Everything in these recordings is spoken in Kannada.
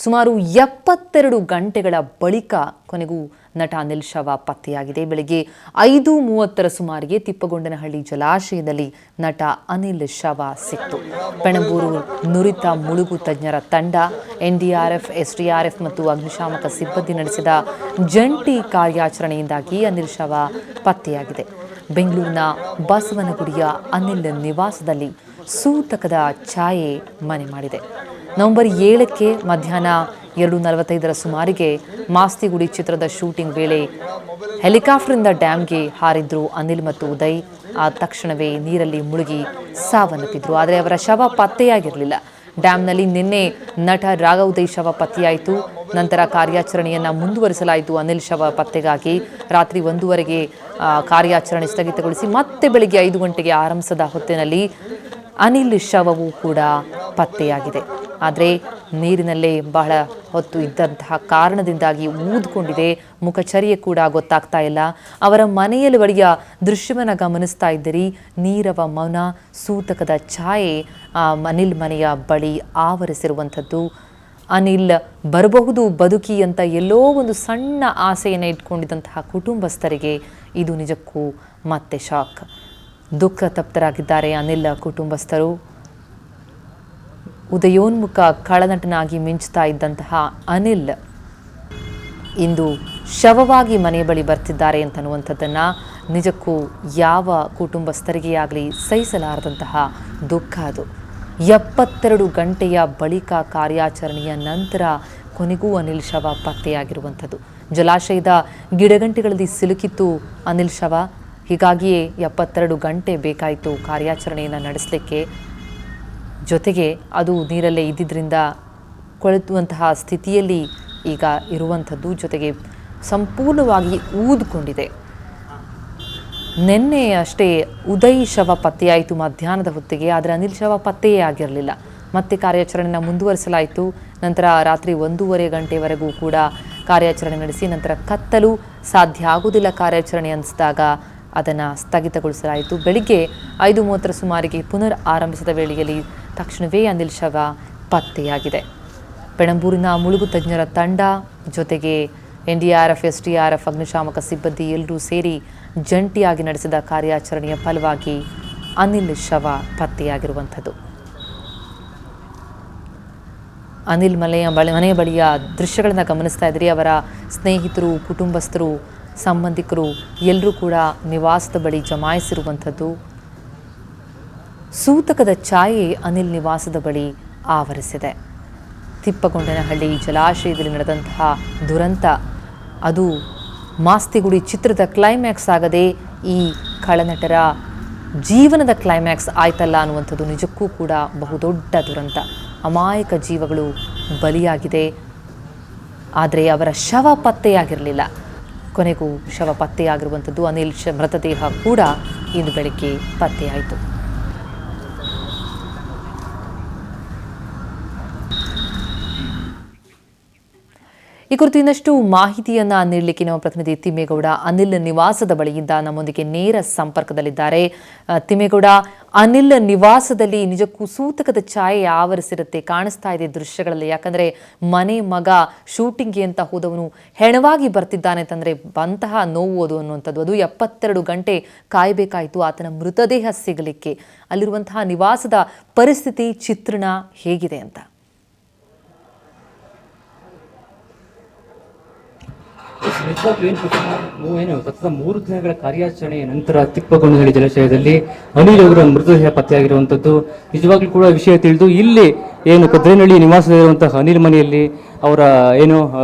ಸುಮಾರು 72 ಗಂಟೆಗಳ ಬಳಿಕ ಕೊನೆಗೂ ನಟ ಅನಿಲ್ ಶವ ಪತ್ತೆಯಾಗಿದೆ. ಬೆಳಗ್ಗೆ 5:30 ಸುಮಾರಿಗೆ ತಿಪ್ಪಗೊಂಡನಹಳ್ಳಿ ಜಲಾಶಯದಲ್ಲಿ ನಟ ಅನಿಲ್ ಶವ ಸಿಕ್ತು. ಪೆಣಂಬೂರು ನುರಿತ ಮುಳುಗು ತಜ್ಞರ ತಂಡ, ಎನ್ಡಿಆರ್ಎಫ್, ಎಸ್ಡಿಆರ್ಎಫ್ ಮತ್ತು ಅಗ್ನಿಶಾಮಕ ಸಿಬ್ಬಂದಿ ನಡೆಸಿದ ಜಂಟಿ ಕಾರ್ಯಾಚರಣೆಯಿಂದಾಗಿ ಅನಿಲ್ ಶವ ಪತ್ತೆಯಾಗಿದೆ. ಬೆಂಗಳೂರಿನ ಬಸವನಗುಡಿಯ ಅನಿಲ್ ನಿವಾಸದಲ್ಲಿ ಸೂತಕದ ಛಾಯೆ ಮನೆ ಮಾಡಿದೆ. ನವೆಂಬರ್ 7ಕ್ಕೆ ಮಧ್ಯಾಹ್ನ 2:45 ಸುಮಾರಿಗೆ ಮಾಸ್ತಿಗುಡಿ ಚಿತ್ರದ ಶೂಟಿಂಗ್ ವೇಳೆ ಹೆಲಿಕಾಪ್ಟರ್ನಿಂದ ಡ್ಯಾಮ್ಗೆ ಹಾರಿದ್ರು ಅನಿಲ್ ಮತ್ತು ಉದಯ್. ಆ ತಕ್ಷಣವೇ ನೀರಲ್ಲಿ ಮುಳುಗಿ ಸಾವನ್ನಪ್ಪಿದ್ರು. ಆದರೆ ಅವರ ಶವ ಪತ್ತೆಯಾಗಿರಲಿಲ್ಲ. ಡ್ಯಾಮ್ನಲ್ಲಿ ನಿನ್ನೆ ನಟ ರಾಘವ್ ಶವ ಪತ್ತೆಯಾಯಿತು. ನಂತರ ಕಾರ್ಯಾಚರಣೆಯನ್ನು ಮುಂದುವರಿಸಲಾಯಿತು. ಅನಿಲ್ ಶವ ಪತ್ತೆಗಾಗಿ ರಾತ್ರಿ 1:00ಗೆ ಕಾರ್ಯಾಚರಣೆ ಸ್ಥಗಿತಗೊಳಿಸಿ ಮತ್ತೆ ಬೆಳಿಗ್ಗೆ 5 ಗಂಟೆಗೆ ಆರಂಭಿಸಿದ ಹೊತ್ತಿನಲ್ಲಿ ಅನಿಲ್ ಶವವು ಕೂಡ ಪತ್ತೆಯಾಗಿದೆ. ಆದರೆ ನೀರಿನಲ್ಲೇ ಬಹಳ ಹೊತ್ತು ಇದ್ದಂತಹ ಕಾರಣದಿಂದಾಗಿ ಊದ್ಕೊಂಡಿದೆ. ಮುಖಚರ್ಯೆ ಕೂಡ ಗೊತ್ತಾಗ್ತಾ ಇಲ್ಲ. ಅವರ ಮನೆಯಲ್ಲಿ ಬಳಿಯ ದೃಶ್ಯವನ್ನು ಗಮನಿಸ್ತಾ ಇದ್ದೀರಿ. ನೀರವ ಮೌನ, ಸೂತಕದ ಛಾಯೆ ಅನಿಲ್ ಮನೆಯ ಬಳಿ ಆವರಿಸಿರುವಂಥದ್ದು. ಅನಿಲ್ ಬರಬಹುದು ಬದುಕಿ ಅಂತ ಎಲ್ಲೋ ಒಂದು ಸಣ್ಣ ಆಸೆಯನ್ನು ಇಟ್ಕೊಂಡಿದ್ದಂತಹ ಕುಟುಂಬಸ್ಥರಿಗೆ ಇದು ನಿಜಕ್ಕೂ ಮತ್ತೆ ಶಾಕ್. ದುಃಖ ತಪ್ತರಾಗಿದ್ದಾರೆ ಅನಿಲ್ ಕುಟುಂಬಸ್ಥರು. ಉದಯೋನ್ಮುಖ ಖಳನಟನಾಗಿ ಮಿಂಚುತ್ತಾ ಇದ್ದಂತಹ ಅನಿಲ್ ಇಂದು ಶವವಾಗಿ ಮನೆ ಬಳಿ ಬರ್ತಿದ್ದಾರೆ ಅಂತನ್ನುವಂಥದ್ದನ್ನು ನಿಜಕ್ಕೂ ಯಾವ ಕುಟುಂಬಸ್ಥರಿಗೆ ಆಗಲಿ ಸಹಿಸಲಾರದಂತಹ ದುಃಖ ಅದು. 72 ಗಂಟೆಯ ಬಳಿಕ ಕಾರ್ಯಾಚರಣೆಯ ನಂತರ ಕೊನೆಗೂ ಅನಿಲ್ ಶವ ಪತ್ತೆಯಾಗಿರುವಂಥದ್ದು. ಜಲಾಶಯದ ಗಿಡಗಂಟೆಗಳಲ್ಲಿ ಸಿಲುಕಿತ್ತು ಅನಿಲ್ ಶವ. ಹೀಗಾಗಿಯೇ 72 ಗಂಟೆ ಬೇಕಾಯಿತು ಕಾರ್ಯಾಚರಣೆಯನ್ನು ನಡೆಸಲಿಕ್ಕೆ. ಜೊತೆಗೆ ಅದು ನೀರಲ್ಲೇ ಇದ್ದಿದ್ದರಿಂದ ಕೊಳೆತುವಂತಹ ಸ್ಥಿತಿಯಲ್ಲಿ ಈಗ ಇರುವಂಥದ್ದು. ಜೊತೆಗೆ ಸಂಪೂರ್ಣವಾಗಿ ಊದ್ಕೊಂಡಿದೆ. ನಿನ್ನೆ ಅಷ್ಟೇ ಉದಯ್ ಶವ ಪತ್ತೆಯಾಯಿತು ಮಧ್ಯಾಹ್ನದ ಹೊತ್ತಿಗೆ. ಆದರೆ ಅನಿಲ್ ಶವ ಪತ್ತೆಯೇ ಆಗಿರಲಿಲ್ಲ. ಮತ್ತೆ ಕಾರ್ಯಾಚರಣೆಯನ್ನು ಮುಂದುವರಿಸಲಾಯಿತು. ನಂತರ ರಾತ್ರಿ 1:30 ಗಂಟೆವರೆಗೂ ಕೂಡ ಕಾರ್ಯಾಚರಣೆ ನಡೆಸಿ ನಂತರ ಕತ್ತಲು ಸಾಧ್ಯ ಆಗುವುದಿಲ್ಲ ಕಾರ್ಯಾಚರಣೆ ಅನಿಸಿದಾಗ ಅದನ್ನು ಸ್ಥಗಿತಗೊಳಿಸಲಾಯಿತು. ಬೆಳಿಗ್ಗೆ 5:30 ಸುಮಾರಿಗೆ ಪುನರ್ ಆರಂಭಿಸಿದ ವೇಳೆಯಲ್ಲಿ ತಕ್ಷಣವೇ ಅನಿಲ್ ಶವ ಪತ್ತೆಯಾಗಿದೆ. ಪೆಣಂಬೂರಿನ ಮುಳುಗು ತಜ್ಞರ ತಂಡ ಜೊತೆಗೆ ಎನ್ಡಿಆರ್ಎಫ್, ಎಸ್ಡಿಆರ್ಎಫ್, ಅಗ್ನಿಶಾಮಕ ಸಿಬ್ಬಂದಿ ಎಲ್ಲರೂ ಸೇರಿ ಜಂಟಿಯಾಗಿ ನಡೆಸಿದ ಕಾರ್ಯಾಚರಣೆಯ ಫಲವಾಗಿ ಅನಿಲ್ ಶವ ಪತ್ತೆಯಾಗಿರುವಂಥದ್ದು. ಅನಿಲ್ ಮನೆಯ ಬಳಿಯ ದೃಶ್ಯಗಳನ್ನು ಗಮನಿಸ್ತಾ ಇದ್ರಿ. ಅವರ ಸ್ನೇಹಿತರು, ಕುಟುಂಬಸ್ಥರು, ಸಂಬಂಧಿಕರು ಎಲ್ಲರೂ ಕೂಡ ನಿವಾಸದ ಬಳಿ ಜಮಾಯಿಸಿರುವಂಥದ್ದು. ಸೂತಕದ ಛಾಯೆ ಅನಿಲ್ ನಿವಾಸದ ಬಳಿ ಆವರಿಸಿದೆ. ತಿಪ್ಪಗೊಂಡನಹಳ್ಳಿ ಜಲಾಶಯದಲ್ಲಿ ನಡೆದಂತಹ ದುರಂತ ಅದು ಮಾಸ್ತಿಗುಡಿ ಚಿತ್ರದ ಕ್ಲೈಮ್ಯಾಕ್ಸ್ ಆಗದೆ ಈ ಖಳನಟರ ಜೀವನದ ಕ್ಲೈಮ್ಯಾಕ್ಸ್ ಆಯ್ತಲ್ಲ ಅನ್ನುವಂಥದ್ದು ನಿಜಕ್ಕೂ ಕೂಡ ಬಹುದೊಡ್ಡ ದುರಂತ. ಅಮಾಯಕ ಜೀವಗಳು ಬಲಿಯಾಗಿದೆ. ಆದರೆ ಅವರ ಶವ ಪತ್ತೆಯಾಗಿರಲಿಲ್ಲ. ಕೊನೆಗೂ ಶವ ಪತ್ತೆಯಾಗಿರುವಂಥದ್ದು. ಅನಿಲ್ ಮೃತದೇಹ ಕೂಡ ಇಂದು ಬೆಳಗ್ಗೆ ಪತ್ತೆಯಾಯಿತು. ಈ ಕುರಿತು ಇನ್ನಷ್ಟು ಮಾಹಿತಿಯನ್ನು ನೀಡಲಿಕ್ಕೆ ನಮ್ಮ ಪ್ರತಿನಿಧಿ ತಿಮ್ಮೇಗೌಡ ಅನಿಲ್ ನಿವಾಸದ ಬಳಿಯಿಂದ ನಮ್ಮೊಂದಿಗೆ ನೇರ ಸಂಪರ್ಕದಲ್ಲಿದ್ದಾರೆ. ತಿಮ್ಮೇಗೌಡ, ಅನಿಲ್ ನಿವಾಸದಲ್ಲಿ ನಿಜಕ್ಕೂ ಸೂತಕದ ಛಾಯೆ ಆವರಿಸಿರುತ್ತೆ, ಕಾಣಿಸ್ತಾ ಇದೆ ದೃಶ್ಯಗಳಲ್ಲಿ. ಯಾಕಂದರೆ ಮನೆ ಮಗ ಶೂಟಿಂಗ್ಗೆ ಅಂತ ಹೋದವನು ಹೆಣವಾಗಿ ಬರ್ತಿದ್ದಾನೆ ಅಂತಂದರೆ ಬಂತಹ ನೋವು ಅದು ಅನ್ನುವಂಥದ್ದು. ಅದು 72 ಗಂಟೆ ಕಾಯಬೇಕಾಯಿತು ಆತನ ಮೃತದೇಹ ಸಿಗಲಿಕ್ಕೆ. ಅಲ್ಲಿರುವಂತಹ ನಿವಾಸದ ಪರಿಸ್ಥಿತಿ, ಚಿತ್ರಣ ಹೇಗಿದೆ ಅಂತ? ಏನು ಸತತ 3 ದಿನಗಳ ಕಾರ್ಯಾಚರಣೆಯ ನಂತರ ತಿಪ್ಪಗೊಂಡನಹಳ್ಳಿ ಜಲಾಶಯದಲ್ಲಿ ಅನಿಲ್ ಅವರ ಮೃತದೇಹ ಪತ್ತೆಯಾಗಿರುವಂಥದ್ದು. ನಿಜವಾಗ್ಲೂ ಕೂಡ ವಿಷಯ ತಿಳಿದು ಇಲ್ಲಿ ಏನು ಕದ್ರೇನಹಳ್ಳಿ ನಿವಾಸದಲ್ಲಿರುವಂತಹ ಅನಿಲ್ ಮನೆಯಲ್ಲಿ ಅವರ ಏನು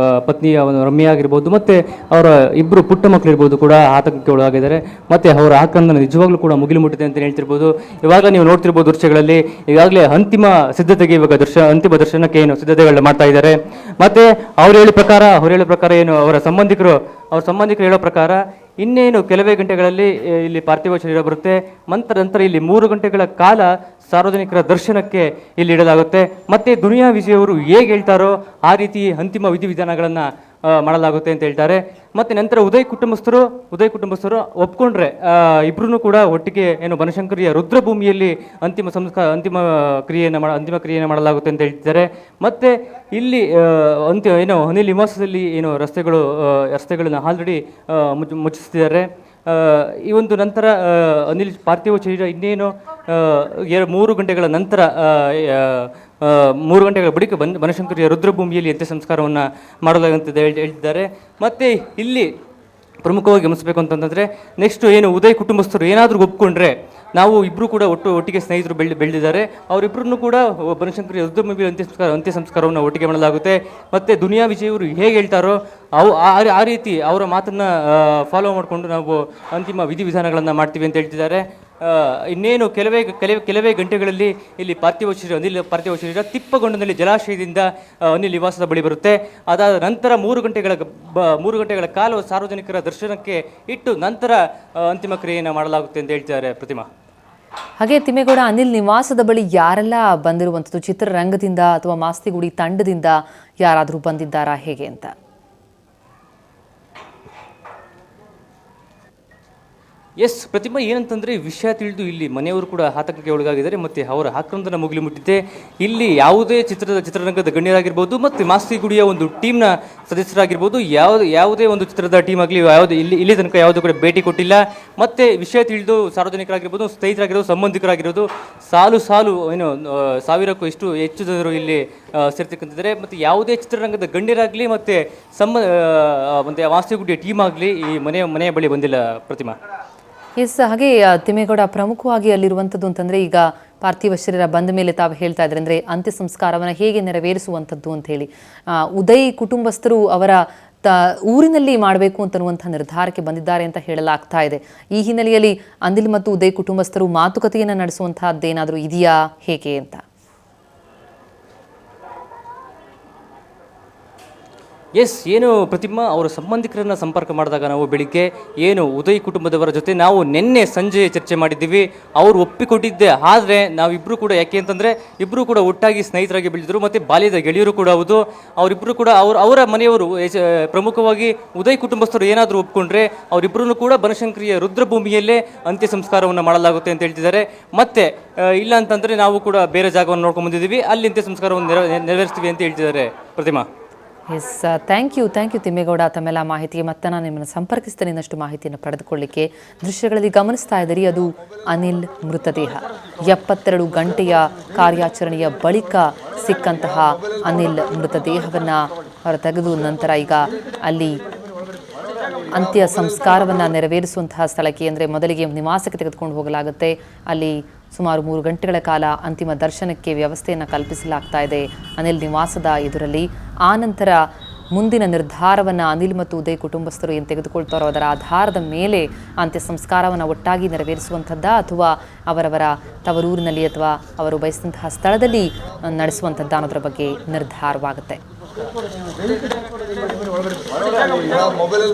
ಪತ್ನಿಯ ರಮ್ಯಾ ಆಗಿರ್ಬೋದು ಮತ್ತೆ ಅವರ ಇಬ್ಬರು ಪುಟ್ಟ ಮಕ್ಕಳಿರ್ಬೋದು ಕೂಡ ಆತಂಕಕ್ಕೆ ಒಳಗಾಗಿದ್ದಾರೆ. ಮತ್ತೆ ಅವರ ಆಕ್ರಂದನ ನಿಜವಾಗ್ಲೂ ಕೂಡ ಮುಗಿಲು ಮುಟ್ಟಿದೆ ಅಂತ ಹೇಳ್ತಿರ್ಬೋದು. ಇವಾಗ ನೀವು ನೋಡ್ತಿರ್ಬೋದು ದೃಶ್ಯಗಳಲ್ಲಿ ಈಗಾಗಲೇ ಅಂತಿಮ ಸಿದ್ಧತೆಗೆ ಇವಾಗ ಅಂತಿಮ ದರ್ಶನಕ್ಕೆ ಏನು ಸಿದ್ಧತೆಗಳನ್ನ ಮಾಡ್ತಾ ಇದ್ದಾರೆ. ಮತ್ತೆ ಅವ್ರು ಹೇಳೋ ಪ್ರಕಾರ ಏನು ಅವರ ಸಂಬಂಧಿಕರು ಹೇಳೋ ಪ್ರಕಾರ ಇನ್ನೇನು ಕೆಲವೇ ಗಂಟೆಗಳಲ್ಲಿ ಇಲ್ಲಿ ಪಾರ್ಥಿವ ಶರೀರ ಬರುತ್ತೆ. ನಂತರ ಇಲ್ಲಿ 3 ಗಂಟೆಗಳ ಕಾಲ ಸಾರ್ವಜನಿಕರ ದರ್ಶನಕ್ಕೆ ಇಲ್ಲಿ ಇಡಲಾಗುತ್ತೆ. ಮತ್ತೆ ದುನಿಯಾ ವಿಜಯ್ ಅವರು ಹೇಗೆ ಹೇಳ್ತಾರೋ ಆ ರೀತಿ ಅಂತಿಮ ವಿಧಿವಿಧಾನಗಳನ್ನು ಮಾಡಲಾಗುತ್ತೆ ಅಂತ ಹೇಳ್ತಾರೆ. ಮತ್ತು ನಂತರ ಉದಯ್ ಕುಟುಂಬಸ್ಥರು ಒಪ್ಕೊಂಡ್ರೆ ಇಬ್ಬರೂ ಕೂಡ ಒಟ್ಟಿಗೆ ಏನು ಬನಶಂಕರಿಯ ರುದ್ರಭೂಮಿಯಲ್ಲಿ ಅಂತಿಮ ಕ್ರಿಯೆಯನ್ನು ಮಾಡಲಾಗುತ್ತೆ ಅಂತ ಹೇಳ್ತಿದ್ದಾರೆ. ಮತ್ತು ಇಲ್ಲಿ ಅನಿಲ್ ನಿವಾಸದಲ್ಲಿ ಏನು ರಸ್ತೆಗಳನ್ನು ಆಲ್ರೆಡಿ ಮುಚ್ಚಿಸ್ತಿದ್ದಾರೆ. ಈ ಒಂದು ನಂತರ ಅನಿಲ್ ಪಾರ್ಥಿವ ಶರೀರ ಇನ್ನೇನು 3 ಗಂಟೆಗಳ ನಂತರ 3 ಗಂಟೆಗಳ ಬಳಿಕ ಬನಶಂಕರಿಯ ರುದ್ರಭೂಮಿಯಲ್ಲಿ ಅಂತ್ಯ ಸಂಸ್ಕಾರವನ್ನು ಮಾಡಲಾಗುತ್ತದೆ ಹೇಳ್ತಿದ್ದಾರೆ. ಮತ್ತು ಇಲ್ಲಿ ಪ್ರಮುಖವಾಗಿ ಗಮನಿಸಬೇಕು ಅಂತಂದರೆ ನೆಕ್ಸ್ಟ್ ಏನು ಉದಯ್ ಕುಟುಂಬಸ್ಥರು ಏನಾದರೂ ಒಪ್ಕೊಂಡ್ರೆ ನಾವು ಇಬ್ಬರು ಕೂಡ ಒಟ್ಟಿಗೆ ಸ್ನೇಹಿತರು ಬೆಳೆದಿದ್ದಾರೆ. ಅವರಿಬ್ಬರನ್ನು ಕೂಡ ಬನಶಂಕರಿ ರುದ್ರಭೂಮಿ ಅಂತ್ಯ ಸಂಸ್ಕಾರವನ್ನು ಒಟ್ಟಿಗೆ ಮಾಡಲಾಗುತ್ತೆ. ಮತ್ತು ದುನಿಯಾ ವಿಜಯ್ ಅವರು ಹೇಗೆ ಹೇಳ್ತಾರೋ ಆ ರೀತಿ ಅವರ ಮಾತನ್ನು ಫಾಲೋ ಮಾಡಿಕೊಂಡು ನಾವು ಅಂತಿಮ ವಿಧಿವಿಧಾನಗಳನ್ನು ಮಾಡ್ತೀವಿ ಅಂತ ಹೇಳ್ತಿದ್ದಾರೆ. ಇನ್ನೇನು ಕೆಲವೇ ಗಂಟೆಗಳಲ್ಲಿ ಇಲ್ಲಿ ಅನಿಲ್ ಪಾರ್ಥಿವ ಶರೀರ ತಿಪ್ಪಗೊಂಡನಲ್ಲಿ ಜಲಾಶಯದಿಂದ ಅನಿಲ್ ನಿವಾಸದ ಬಳಿ ಬರುತ್ತೆ. ಅದಾದ ನಂತರ 3 ಗಂಟೆಗಳ ಕಾಲ ಸಾರ್ವಜನಿಕರ ದರ್ಶನಕ್ಕೆ ಇಟ್ಟು ನಂತರ ಅಂತಿಮ ಕ್ರಿಯೆಯನ್ನು ಮಾಡಲಾಗುತ್ತೆ ಅಂತ ಹೇಳ್ತಿದ್ದಾರೆ. ಪ್ರತಿಮಾ, ಹಾಗೆ ತಿಮ್ಮೇಗೌಡ, ಅನಿಲ್ ನಿವಾಸದ ಬಳಿ ಯಾರೆಲ್ಲ ಬಂದಿರುವಂಥದ್ದು? ಚಿತ್ರರಂಗದಿಂದ ಅಥವಾ ಮಾಸ್ತಿಗುಡಿ ತಂಡದಿಂದ ಯಾರಾದರೂ ಬಂದಿದ್ದಾರಾ ಹೇಗೆ ಅಂತ? ಎಸ್ ಪ್ರತಿಮಾ, ಏನಂತಂದರೆ ವಿಷಯ ತಿಳಿದು ಇಲ್ಲಿ ಮನೆಯವರು ಕೂಡ ಆತಂಕಕ್ಕೆ ಒಳಗಾಗಿದ್ದಾರೆ ಮತ್ತು ಅವರ ಆಕ್ರಂದನ ಮುಗಿಲು ಮುಟ್ಟಿದೆ. ಇಲ್ಲಿ ಯಾವುದೇ ಚಿತ್ರರಂಗದ ಗಣ್ಯರಾಗಿರ್ಬೋದು ಮತ್ತು ಮಾಸ್ತಿಗುಡಿಯ ಒಂದು ಟೀಮ್ನ ಸದಸ್ಯರಾಗಿರ್ಬೋದು, ಯಾವುದೇ ಒಂದು ಚಿತ್ರದ ಟೀಮ್ ಆಗಲಿ ಇಲ್ಲಿ ತನಕ ಯಾವುದೂ ಕೂಡ ಭೇಟಿ ಕೊಟ್ಟಿಲ್ಲ. ಮತ್ತು ವಿಷಯ ತಿಳಿದು ಸಾರ್ವಜನಿಕರಾಗಿರ್ಬೋದು, ಸ್ನೇಹಿತರಾಗಿರ್ಬೋದು, ಸಂಬಂಧಿಕರಾಗಿರೋದು ಸಾಲು ಸಾವಿರಕ್ಕೂ ಹೆಚ್ಚು ಜನರು ಇಲ್ಲಿ ಸೇರ್ತಕ್ಕಂತಿದ್ದಾರೆ. ಮತ್ತು ಯಾವುದೇ ಚಿತ್ರರಂಗದ ಗಣ್ಯರಾಗಲಿ ಮತ್ತು ಮಾಸ್ತಿಗುಡಿಯ ಟೀಮ್ ಆಗಲಿ ಈ ಮನೆಯ ಬಳಿ ಬಂದಿಲ್ಲ. ಪ್ರತಿಮಾ, ಎಸ್, ಹಾಗೆ ತಿಮ್ಮೇಗೌಡ, ಪ್ರಮುಖವಾಗಿ ಅಲ್ಲಿರುವಂಥದ್ದು ಅಂತಂದರೆ ಈಗ ಪಾರ್ಥಿವ ಶರೀರ ಬಂದ ಮೇಲೆ ತಾವು ಹೇಳ್ತಾ ಇದ್ದಾರೆ ಅಂದರೆ ಅಂತ್ಯ ಸಂಸ್ಕಾರವನ್ನು ಹೇಗೆ ನೆರವೇರಿಸುವಂಥದ್ದು ಅಂತ ಹೇಳಿ ಉದಯ್ ಕುಟುಂಬಸ್ಥರು ಅವರ ಊರಿನಲ್ಲಿ ಮಾಡಬೇಕು ಅಂತನ್ನುವಂಥ ನಿರ್ಧಾರಕ್ಕೆ ಬಂದಿದ್ದಾರೆ ಅಂತ ಹೇಳಲಾಗ್ತಾ ಇದೆ. ಈ ಹಿನ್ನೆಲೆಯಲ್ಲಿ ಅನಿಲ್ ಮತ್ತು ಉದಯ್ ಕುಟುಂಬಸ್ಥರು ಮಾತುಕತೆಯನ್ನು ನಡೆಸುವಂತಹದ್ದೇನಾದರೂ ಇದೆಯಾ ಹೇಗೆ ಅಂತ? ಎಸ್, ಏನು ಪ್ರತಿಮಾ, ಅವರ ಸಂಬಂಧಿಕರನ್ನು ಸಂಪರ್ಕ ಮಾಡಿದಾಗ ನಾವು ಬೆಳಿಗ್ಗೆ ಉದಯ್ ಕುಟುಂಬದವರ ಜೊತೆ ನಾವು ನಿನ್ನೆ ಸಂಜೆ ಚರ್ಚೆ ಮಾಡಿದ್ದೀವಿ. ಅವರು ಒಪ್ಪಿಕೊಟ್ಟಿದ್ದೆ. ಆದರೆ ನಾವಿಬ್ಬರು ಕೂಡ ಯಾಕೆ ಅಂತಂದರೆ ಇಬ್ಬರು ಕೂಡ ಒಟ್ಟಾಗಿ ಸ್ನೇಹಿತರಾಗಿ ಬೆಳೆದಿದ್ರು ಮತ್ತು ಬಾಲ್ಯದ ಗೆಳೆಯರು ಕೂಡ ಹೌದು. ಅವರಿಬ್ಬರು ಕೂಡ ಅವರ ಮನೆಯವರು ಪ್ರಮುಖವಾಗಿ ಉದಯ್ ಕುಟುಂಬಸ್ಥರು ಏನಾದರೂ ಒಪ್ಕೊಂಡ್ರೆ ಅವರಿಬ್ಬರೂ ಕೂಡ ಬನಶಂಕರಿಯ ರುದ್ರಭೂಮಿಯಲ್ಲೇ ಅಂತ್ಯ ಸಂಸ್ಕಾರವನ್ನು ಮಾಡಲಾಗುತ್ತೆ ಅಂತ ಹೇಳ್ತಿದ್ದಾರೆ. ಮತ್ತು ಇಲ್ಲ ಅಂತಂದರೆ ನಾವು ಕೂಡ ಬೇರೆ ಜಾಗವನ್ನು ನೋಡ್ಕೊಂಡು ಬಂದಿದ್ದೀವಿ, ಅಲ್ಲಿ ಅಂತ್ಯ ಸಂಸ್ಕಾರವನ್ನು ನೆರವೇರಿಸ್ತೀವಿ ಅಂತ ಹೇಳ್ತಿದ್ದಾರೆ. ಪ್ರತಿಮಾ, ಎಸ್, ಥ್ಯಾಂಕ್ ಯು ತಿಮ್ಮೇಗೌಡ ತಮ್ಮೆಲ್ಲ ಮಾಹಿತಿಗೆ. ಮತ್ತೆ ನಾನು ನಿಮ್ಮನ್ನು ಸಂಪರ್ಕಿಸ್ತೇನೆ ಇನ್ನಷ್ಟು ಮಾಹಿತಿಯನ್ನು ಪಡೆದುಕೊಳ್ಳಿಕ್ಕೆ. ದೃಶ್ಯಗಳಲ್ಲಿ ಗಮನಿಸ್ತಾ ಇದ್ದೀರಿ, ಅದು ಅನಿಲ್ ಮೃತದೇಹ. 72 ಗಂಟೆಯ ಕಾರ್ಯಾಚರಣೆಯ ಬಳಿಕ ಸಿಕ್ಕಂತಹ ಅನಿಲ್ ಮೃತದೇಹವನ್ನು ಹೊರತೆಗೆದು ನಂತರ ಈಗ ಅಲ್ಲಿ ಅಂತ್ಯ ಸಂಸ್ಕಾರವನ್ನು ನೆರವೇರಿಸುವಂತಹ ಸ್ಥಳಕ್ಕೆ, ಅಂದರೆ ಮೊದಲಿಗೆ ನಿವಾಸಕ್ಕೆ ತೆಗೆದುಕೊಂಡು ಹೋಗಲಾಗುತ್ತೆ. ಅಲ್ಲಿ ಸುಮಾರು 3 ಗಂಟೆಗಳ ಕಾಲ ಅಂತಿಮ ದರ್ಶನಕ್ಕೆ ವ್ಯವಸ್ಥೆಯನ್ನು ಕಲ್ಪಿಸಲಾಗ್ತಾ ಇದೆ ಅನಿಲ್ ನಿವಾಸದ ಎದುರಲ್ಲಿ. ಆ ನಂತರ ಮುಂದಿನ ನಿರ್ಧಾರವನ್ನು ಅನಿಲ್ ಮತ್ತು ಉದಯ್ ಕುಟುಂಬಸ್ಥರು ಏನು ತೆಗೆದುಕೊಳ್ತಾರೋ ಅದರ ಆಧಾರದ ಮೇಲೆ ಅಂತ್ಯ ಸಂಸ್ಕಾರವನ್ನು ಒಟ್ಟಾಗಿ ನೆರವೇರಿಸುವಂಥದ್ದಾ ಅಥವಾ ಅವರವರ ತವರೂರಿನಲ್ಲಿ ಅಥವಾ ಅವರು ಬಯಸಿದಂತಹ ಸ್ಥಳದಲ್ಲಿ ನಡೆಸುವಂಥದ್ದು ಅನ್ನೋದ್ರ ಬಗ್ಗೆ ನಿರ್ಧಾರವಾಗುತ್ತೆ. ಮೊಬೈಲ್